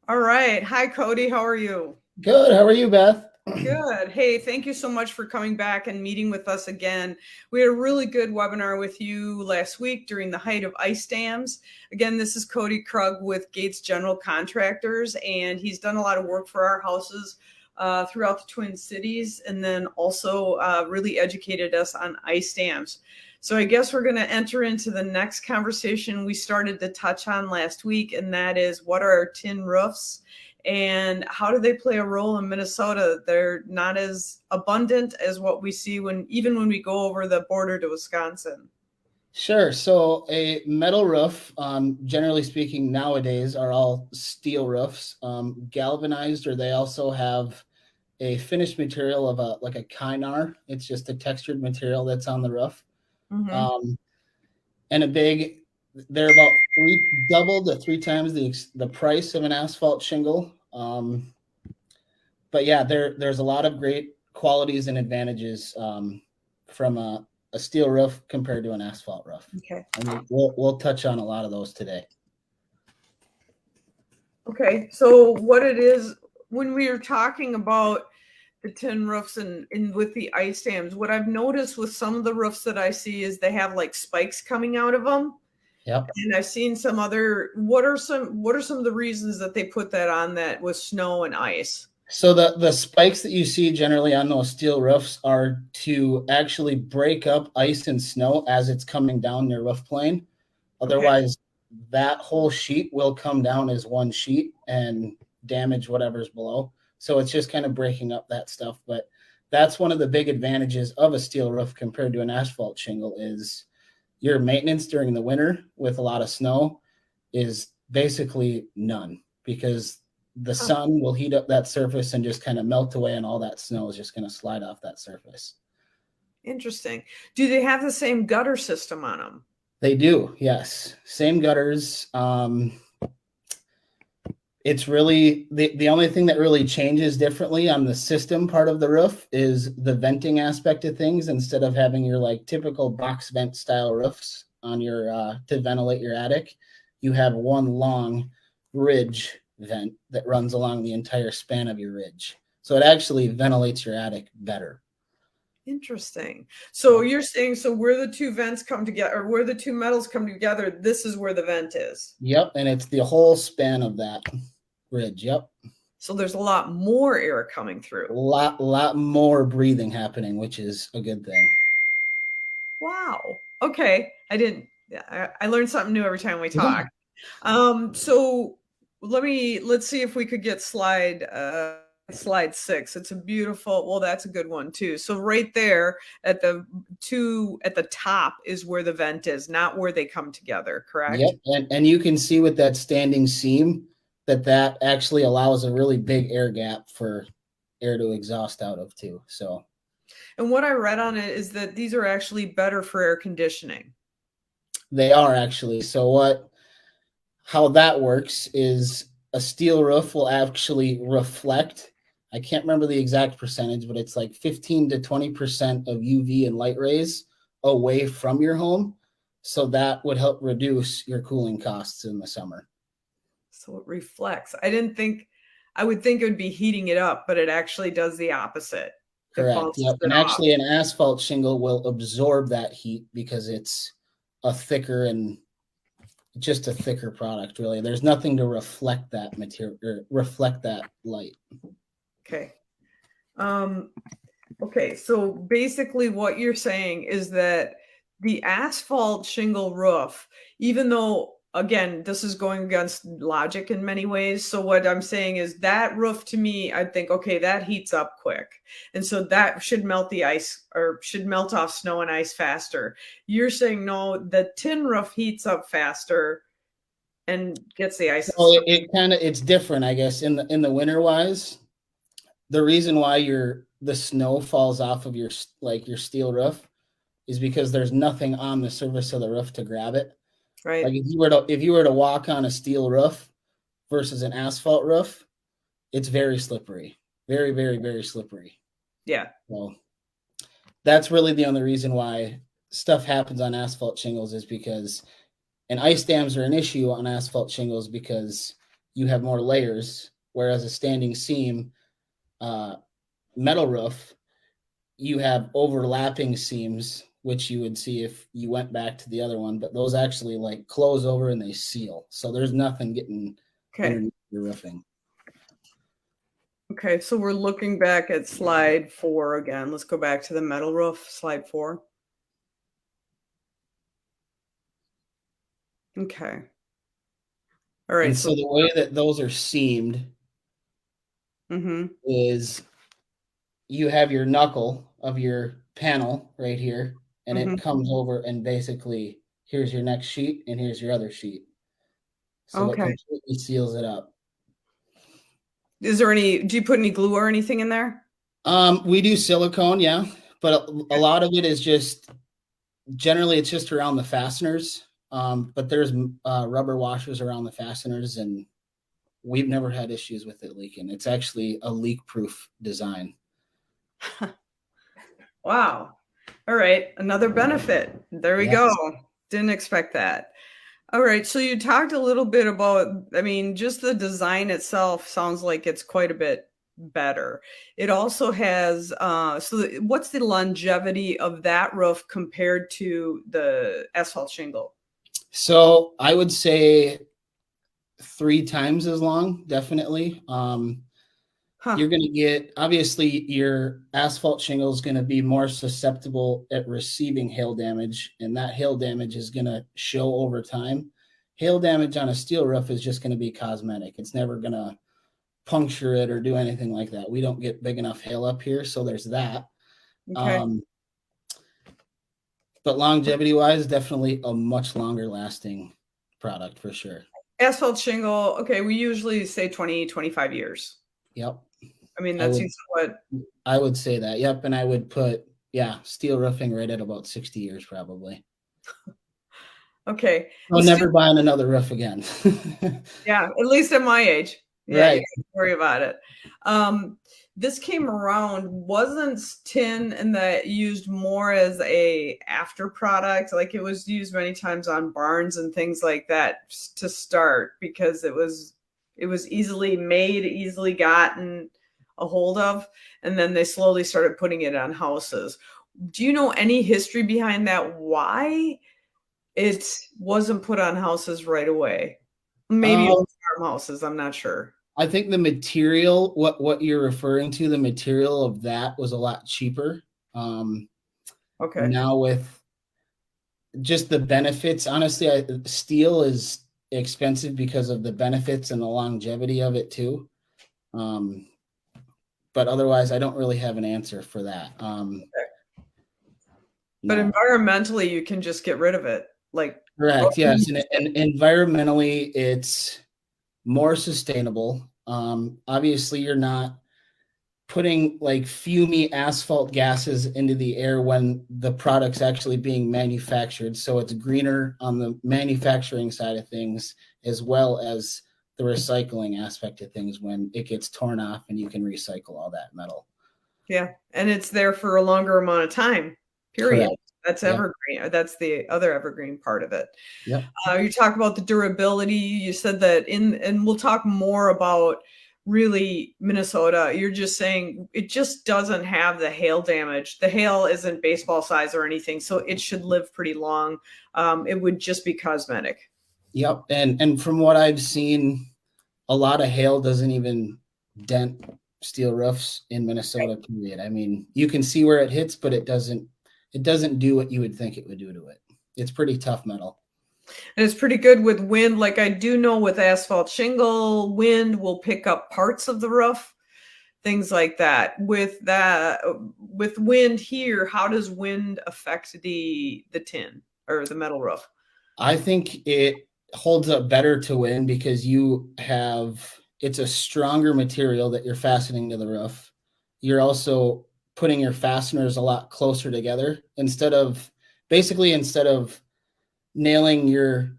All right. Hi, Cody. How are you? Good. How are you, Beth? Good. Hey, thank you so much for coming back and meeting with us again. We had a really good webinar with you last week during the height of ice dams. Again, this is Cody Krug with Gates General Contractors, and he's done a lot of work for our houses throughout the Twin Cities, and then also really educated us on ice dams. So I guess we're going to enter into the next conversation we started to touch on last week, and that is, what are tin roofs? And how do they play a role in Minnesota? They're not as abundant as what we see even when we go over the border to Wisconsin. Sure. So a metal roof, generally speaking, nowadays are all steel roofs, galvanized, or they also have a finished material of a kynar. It's just a textured material that's on the roof, Mm-hmm. um, and they're about double to three times the price of an asphalt shingle. But yeah, there's a lot of great qualities and advantages from a steel roof compared to an asphalt roof. Okay. And we'll touch on a lot of those today. Okay. So what it is when we are talking about the tin roofs and with the ice dams, what I've noticed with some of the roofs that I see is they have like spikes coming out of them. Yep. And I've seen some other. What are some of the reasons that they put that on that with snow and ice? So the spikes that you see generally on those steel roofs are to actually break up ice and snow as it's coming down your roof plane. Okay. Otherwise, that whole sheet will come down as one sheet and damage whatever's below. So it's just kind of breaking up that stuff. But that's one of the big advantages of a steel roof compared to an asphalt shingle is your maintenance during the winter with a lot of snow is basically none, because the sun will heat up that surface and just kind of melt away, and all that snow is just going to slide off that surface. Interesting. Do they have the same gutter system on them? They do, yes. Same gutters. It's really the only thing that really changes differently on the system part of the roof is the venting aspect of things. Instead of having your like typical box vent style roofs on your to ventilate your attic, you have one long ridge vent that runs along the entire span of your ridge. So it actually ventilates your attic better. Interesting. So you're saying, so where the two vents come together, or where the two metals come together, this is where the vent is. Yep, and it's the whole span of that ridge. Yep. So there's a lot more air coming A through. lot more breathing happening, which is a good thing. Wow. Okay. I learned something new every time we Yeah. talk. So let's see if we could get slide 6. It's a beautiful, well, that's a good one too. So right there at the top is where the vent is, not where they come together, correct? Yep, and you can see with that standing seam that actually allows a really big air gap for air to exhaust out of too. So And what I read on it is that these are actually better for air conditioning. they are actually. How that works is a steel roof will actually reflect. I can't remember the exact percentage, but it's like 15 to 20% of UV and light rays away from your home. So that would help reduce your cooling costs in the summer. So it reflects. I would think it would be heating it up, but it actually does the opposite. It Correct. bounces Yep. it And off. actually, an asphalt shingle will absorb that heat because it's a thicker and just a thicker product, really. There's nothing to reflect that material or reflect that light. Okay. Um, okay. So basically, what you're saying is that the asphalt shingle roof, even though, again, this is going against logic in many ways. So what I'm saying is that roof, to me, I think, okay, that heats up quick. And so that should melt the ice, or should melt off snow and ice faster. You're saying, no, the tin roof heats up faster and gets the ice and So stuff. it's different, I guess, in the winter wise. The reason why the snow falls off of your steel roof is because there's nothing on the surface of the roof to grab it. Right. Like if you were to walk on a steel roof versus an asphalt roof, it's very slippery. Very, very, very slippery. Yeah. So that's really the only reason why stuff happens on asphalt shingles is because, and ice dams are an issue on asphalt shingles because you have more layers, whereas a standing seam metal roof, you have overlapping seams, which you would see if you went back to the other one, but those actually like close over and they seal. So there's nothing getting underneath the roofing. Okay, so we're looking back at slide 4 again. Let's go back to the metal roof, slide 4. Okay. All right. And so the way that those are seamed is you have your knuckle of your panel right here, and it comes over and basically here's your next sheet and here's your other sheet. So it completely seals it up. Is there any, do you put any glue or anything in there? We do silicone, yeah, but a lot of it is just, generally it's just around the fasteners. But there's rubber washers around the fasteners, and we've never had issues with it leaking. It's actually a leak-proof design. Wow. All right. Another benefit. There we go. Didn't expect that. All right. So you talked a little bit about, I mean, just the design itself sounds like it's quite a bit better. It also has, so what's the longevity of that roof compared to the asphalt shingle? So I would say 3 times as long, definitely. You're going to get, obviously, your asphalt shingle is going to be more susceptible at receiving hail damage, and that hail damage is going to show over time. Hail damage on a steel roof is just going to be cosmetic. It's never going to puncture it or do anything like that. We don't get big enough hail up here, so there's that. Okay. But longevity-wise, definitely a much longer-lasting product for sure. Asphalt shingle, okay, we usually say 20, 25 years. Yep. I mean, that's what I would say that. Yep. And I would put, steel roofing right at about 60 years probably. Okay. I'll never buy another roof again. Yeah, at least at my age. Yeah, right. You can't worry about it. This came around, wasn't tin and that used more as a after product? Like it was used many times on barns and things like that to start because it was easily made, easily gotten a hold of, and then they slowly started putting it on houses. Do you know any history behind that? Why it wasn't put on houses right away? Maybe farmhouses, I'm not sure. I think the material, what you're referring to, the material of that was a lot cheaper. Okay. Now with just the benefits, honestly, steel is expensive because of the benefits and the longevity of it too. But otherwise, I don't really have an answer for that. Okay. But environmentally, you can just get rid of it. Like correct, yes, and environmentally, it's more sustainable. Obviously, you're not putting like fumey asphalt gases into the air when the product's actually being manufactured. So it's greener on the manufacturing side of things, as well as the recycling aspect of things when it gets torn off and you can recycle all that metal. Yeah. And it's there for a longer amount of time, period. Correct. That's evergreen. Yep. That's the other evergreen part of it. Yep. You talk about the durability. You said that and we'll talk more about really Minnesota. You're just saying it just doesn't have the hail damage. The hail isn't baseball size or anything, so it should live pretty long. It would just be cosmetic. Yep. And from what I've seen, a lot of hail doesn't even dent steel roofs in Minnesota, period. I mean, you can see where it hits, but it doesn't do what you would think it would do to it. It's pretty tough metal. And it's pretty good with wind. Like I do know with asphalt shingle, wind will pick up parts of the roof, things like that. With wind here, how does wind affect the tin or the metal roof? I think it holds up better to wind because it's a stronger material that you're fastening to the roof. You're also putting your fasteners a lot closer together instead of nailing your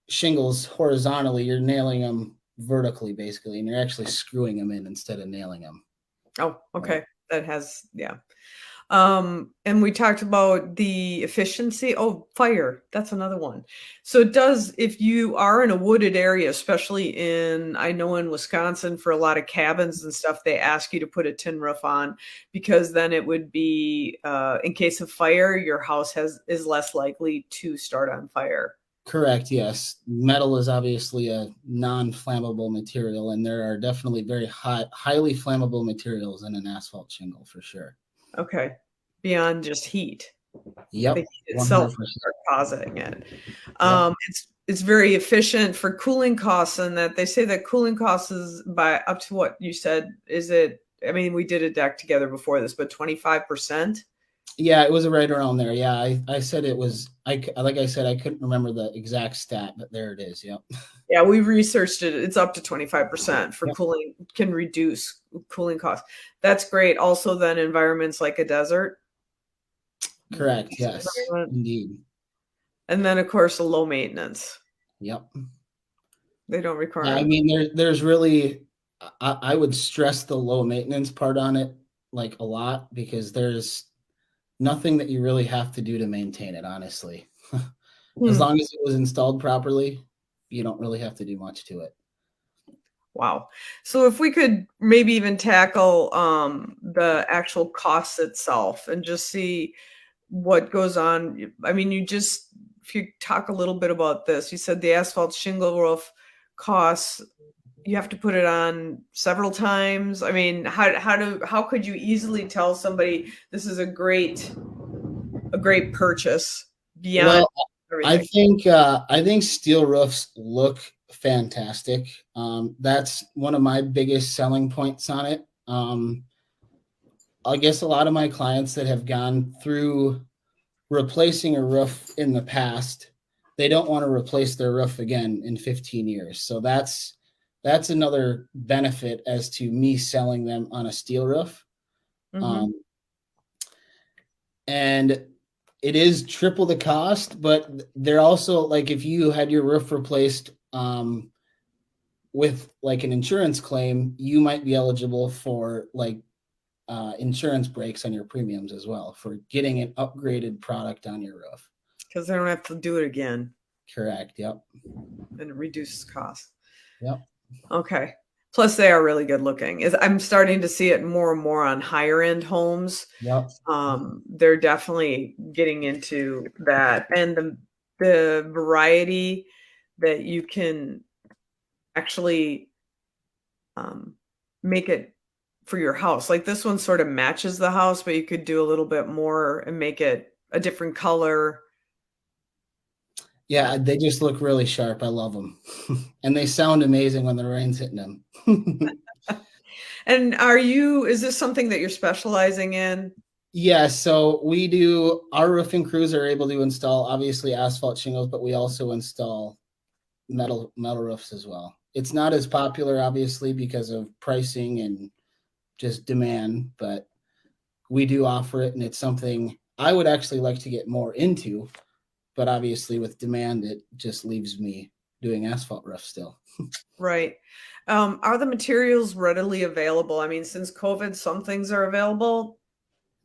shingles horizontally, you're nailing them vertically basically, and you're actually screwing them in instead of nailing them. Oh, okay. That has, yeah. And we talked about the efficiency. Oh, fire. That's another one. So it does, if you are in a wooded area, especially I know in Wisconsin for a lot of cabins and stuff, they ask you to put a tin roof on because then it would be, in case of fire, your house is less likely to start on fire. Correct. Yes. Metal is obviously a non-flammable material, and there are definitely very highly flammable materials in an asphalt shingle for sure. Okay. Beyond just heat. Yep. The heat itself 100%. are causing it. Yep. It's very efficient for cooling costs, and that they say that cooling costs is by up to what you said. Is it? I mean, we did a deck together before this, but 25%. Yeah, it was right around there. Yeah, I said it was. Like I said, I couldn't remember the exact stat, but there it is. Yep. Yeah, we researched it. It's up to 25% for Yep. cooling, can reduce cooling costs. That's great. Also, then environments like a desert. Correct. Yes, indeed. And then, of course, a low maintenance. Yep. They don't require. I mean, there's really, I would stress the low maintenance part on it like a lot because there's nothing that you really have to do to maintain it, honestly. As long as it was installed properly, you don't really have to do much to it. Wow. So if we could maybe even tackle the actual costs itself and just see what goes on. I mean, if you talk a little bit about this, you said the asphalt shingle roof costs, you have to put it on several times. I mean, how could you easily tell somebody this is a great purchase beyond everything? I think steel roofs look fantastic. That's one of my biggest selling points on it. I guess a lot of my clients that have gone through replacing a roof in the past, they don't want to replace their roof again in 15 years. So that's another benefit as to me selling them on a steel roof. Mm-hmm. And it is triple the cost, but they're also like if you had your roof replaced with like an insurance claim, you might be eligible for like insurance breaks on your premiums as well for getting an upgraded product on your roof. Because they don't have to do it again. Correct. Yep. And it reduces costs. Yep. Okay. Plus, they are really good looking. I'm starting to see it more and more on higher end homes. Yep. They're definitely getting into that, and the variety that you can actually make it for your house. Like this one sort of matches the house, but you could do a little bit more and make it a different color. Yeah, they just look really sharp. I love them. And they sound amazing when the rain's hitting them. And is this something that you're specializing in? Yeah, so we do, our roofing crews are able to install obviously asphalt shingles, but we also install metal roofs as well. It's not as popular obviously because of pricing and just demand, but we do offer it and it's something I would actually like to get more into, but obviously with demand, it just leaves me doing asphalt roofs still. Right. Are the materials readily available? I mean, since COVID, some things are available,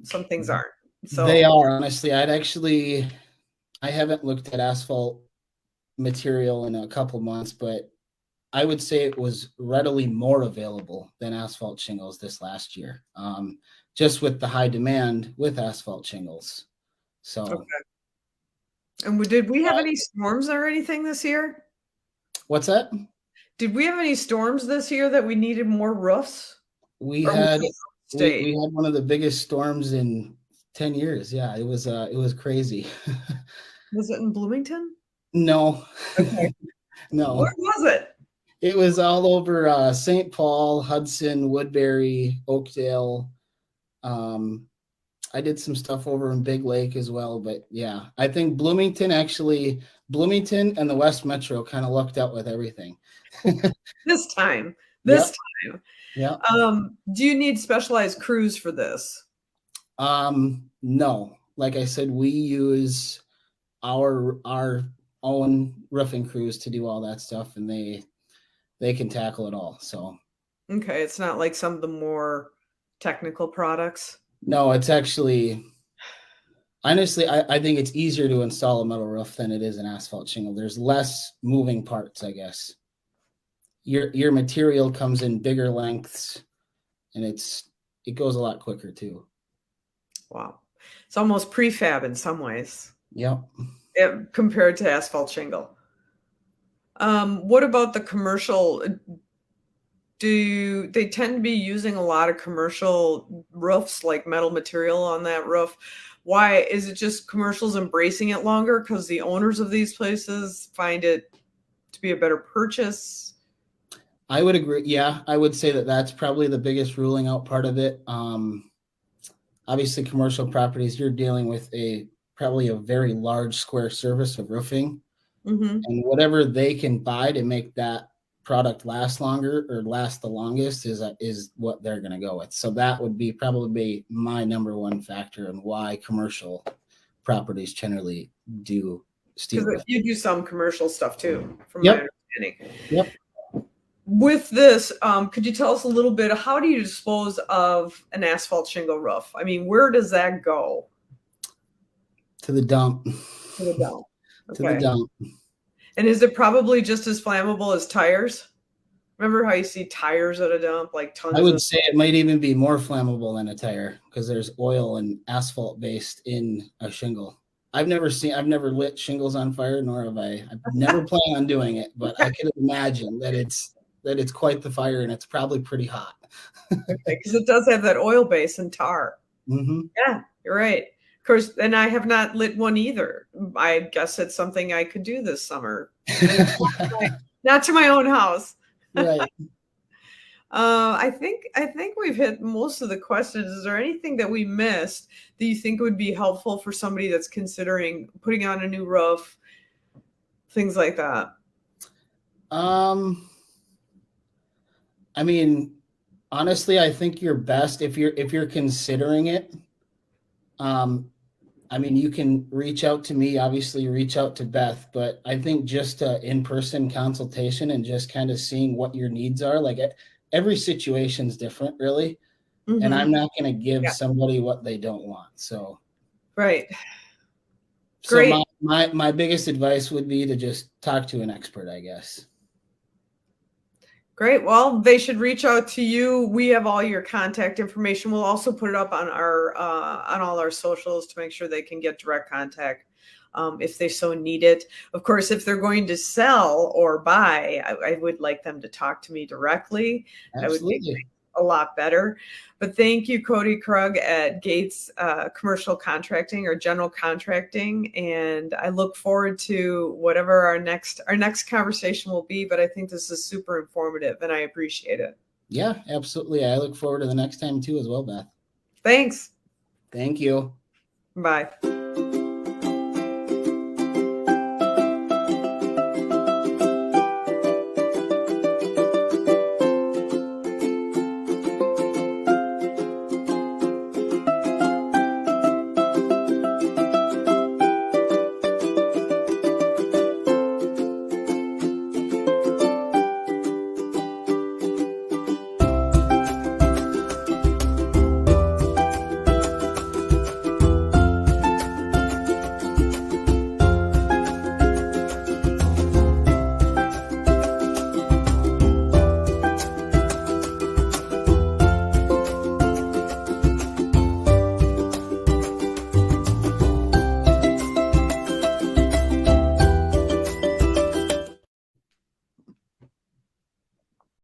some things aren't. So they are, honestly. I haven't looked at asphalt material in a couple months, but I would say it was readily more available than asphalt shingles this last year, just with the high demand with asphalt shingles. So, okay. And did we have any storms or anything this year? What's that? Did we have any storms this year that we needed more roofs? We had one of the biggest storms in 10 years. Yeah, it was crazy. Was it in Bloomington? No. Okay. No. Where was it? It was all over St. Paul, Hudson, Woodbury, Oakdale. I did some stuff over in Big Lake as well, but yeah, I think Bloomington and the West Metro kind of lucked out with everything. This time. Yeah. Do you need specialized crews for this? No. Like I said, we use our own roofing crews to do all that stuff, and they can tackle it all. So okay, it's not like some of the more technical products. No, it's actually, honestly, I think it's easier to install a metal roof than it is an asphalt shingle. There's less moving parts, I guess. Your material comes in bigger lengths, and it goes a lot quicker too. Wow. It's almost prefab in some ways, Yep. compared to asphalt shingle. What about the commercial? Do they tend to be using a lot of commercial roofs, like metal material on that roof? Why is it just commercials embracing it longer because the owners of these places find it to be a better purchase? I would agree. Yeah, I would say that that's probably the biggest ruling out part of it. Obviously, commercial properties, you're dealing with probably a very large square service of roofing, Mm-hmm. and whatever they can buy to make that product last longer or last the longest is what they're going to go with. So that would be probably my number one factor in why commercial properties generally do steel Because roof. you do some commercial stuff too, from my Yep. understanding. Yep. With this, could you tell us a little bit? How do you dispose of an asphalt shingle roof? I mean, where does that go? To the dump. To the dump. To the Okay. dump. And is it probably just as flammable as tires? Remember how you see tires at a dump, like tons I would of. say it might even be more flammable than a tire because there's oil and asphalt based in a shingle. I've never lit shingles on fire, nor have I. I've never planned on doing it, but I could imagine that it's quite the fire and it's probably pretty hot. Okay, because it does have that oil base and tar. Mm-hmm. Yeah, you're right. Of course, and I have not lit one either. I guess it's something I could do this summer. Not to my own house. Right. I think we've hit most of the questions. Is there anything that we missed that you think would be helpful for somebody that's considering putting on a new roof, things like that? I mean, honestly, I think you're best if you're considering it. I mean, you can reach out to me, obviously reach out to Beth, but I think just in-person consultation and just kind of seeing what your needs are, like every situation's different, really. And I'm not going to give somebody what they don't want. So, right. So Great. my biggest advice would be to just talk to an expert, I guess. Great. Well, they should reach out to you. We have all your contact information. We'll also put it up on on all our socials to make sure they can get direct contact if they so need it. Of course, if they're going to sell or buy, I would like them to talk to me directly. That would make things a lot better. But thank you, Cody Krug at Gates Commercial Contracting or General Contracting, and I look forward to whatever our next conversation will be. But I think this is super informative, and I appreciate it. Yeah, absolutely. I look forward to the next time too, as well, Beth. Thanks. Thank you. Bye.